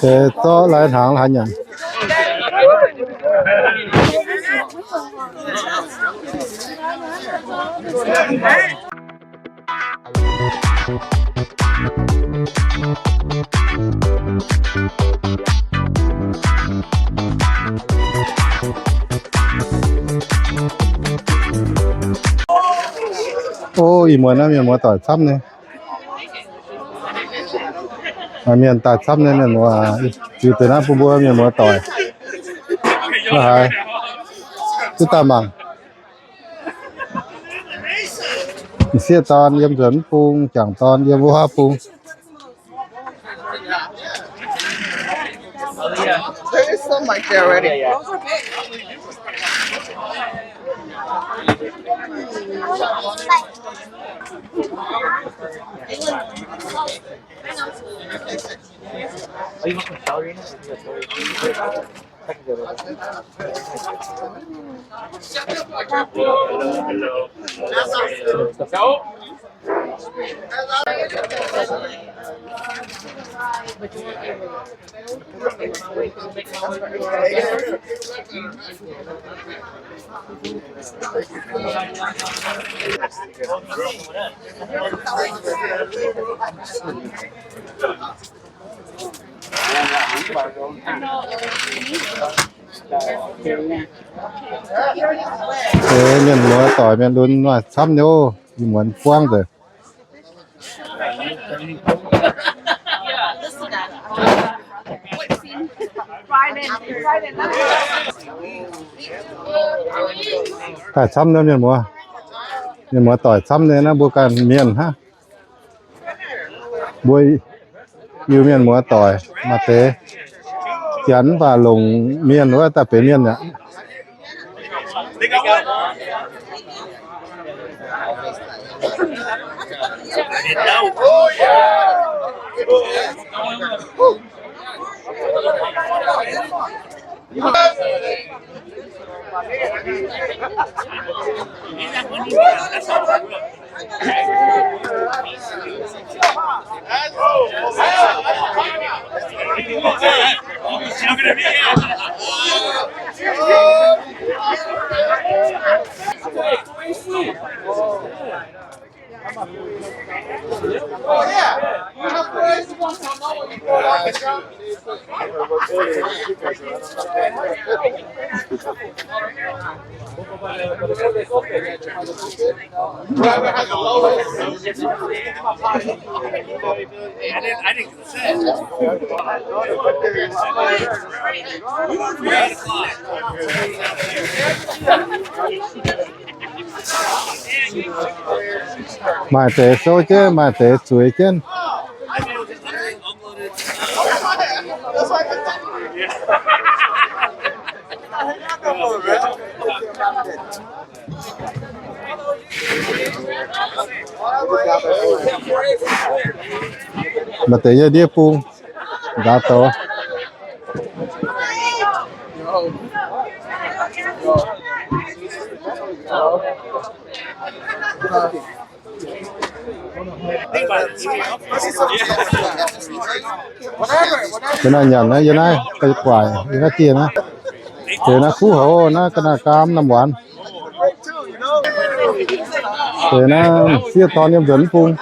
thế cho lại tháng là nhận ôi muốn nó miền mua tỏi sắp này miền tỏi sắp nên miền mua từ từ nó bua miền mua tỏi nó hay cứ ta bằng xe ton yếm dẫn phun chẳng ton yếm hoa phun There's some like that already. thế miền mua tỏi miền luôn là sắp nhô muốn quang rồi phải xăm nữa miền mua tỏi xăm nên nó bua cả miền ha bui yêu miền mua tỏi mà thế chắn và lùng miền nữa ta phải miền nhá mà thế số chứ mà thế chuối chứ mà thế giờ đi pung giá to cái này nhận đấy, cái này cái quả, cái kia nó, thế nó cú hổ, nó cái này cam năm quán, thế nó xia to như dẫn phun,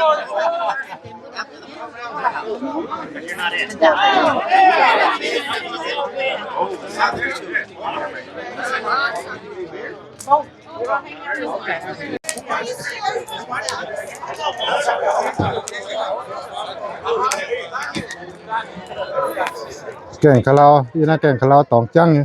kèn cà lao, như là kèn cà lao tỏng trắng nhỉ.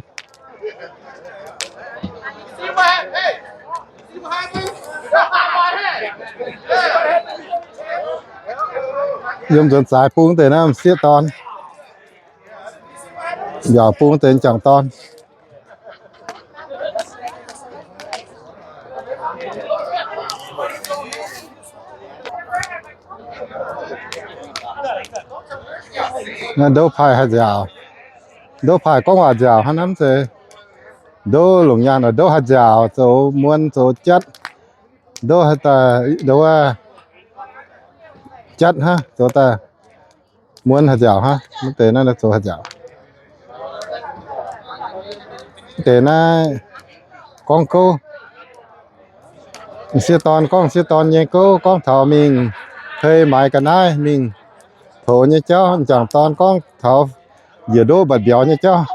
Dùng dẫn sải phun tới nó xiết ton, giờ phun tới chẳng ton. Nó đâu phải hạt dẻo, đâu phải có hạt dẻo hắn lắm rồi, đâu lủng nhà nó đâu hạt dẻo, số muôn số chất, đâu hạt đâu chất ha, số ta muốn hạt dẻo ha mức tế nó là số hạt dẻo tế na con cô siêu ton nhé cô con thảo mình thuê máy cả nai mình thổ như cho chẳng ton con thảo giữa đô bật béo như cho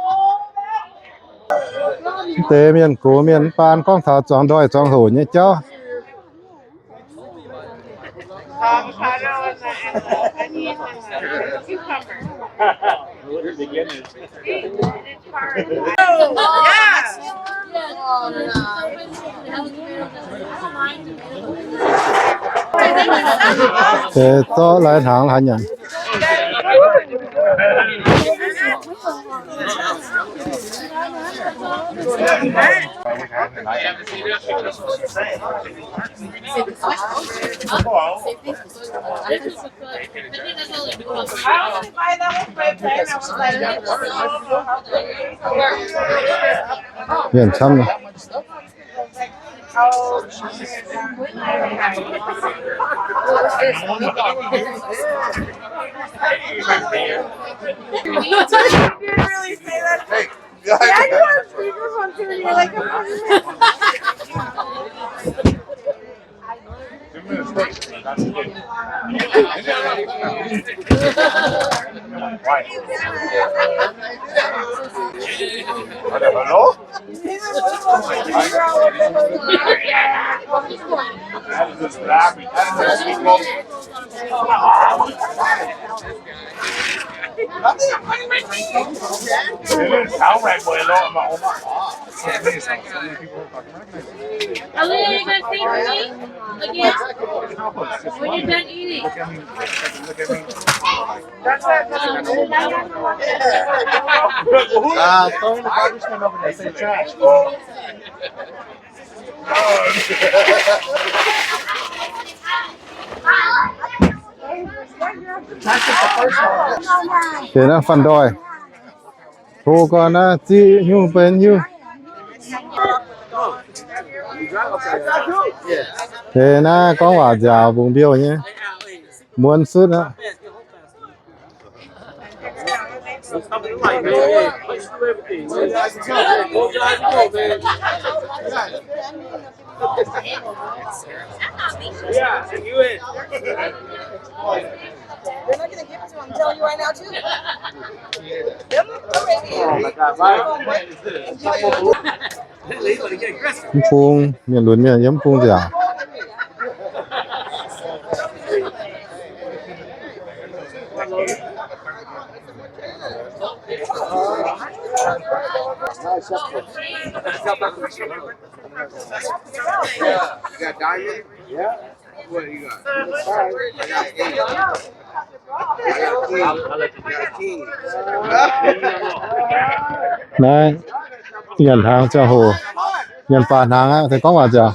tế miền cố miền pan con thảo chọn đôi chọn hổ như cho Avocado and the onion and the cucumber. Oh, yeah. tế to lại tháng là nhận miền chăm này Really say that? Yeah, you have speakerphone too. You're like Hello? Áo này mười lọ mà ốm. Ali, are you gonna feed me again when you're done eating? Throwing the garbage can over there. Say trash. tế là phần đồi cô con á chị nhu bên nhu thế na có quả dẻo vùng biêu nhé muốn sút nữa Yeah, and you in. They're not gonna give it to him. I'm telling you right now too. yếm phung miền lún miền yếm phung dẻo You got diamond? Yeah. What do you got? I got 8. I got 10. đấy nhận hàng cho hồ nhận phản hàng á thì có quả dẻo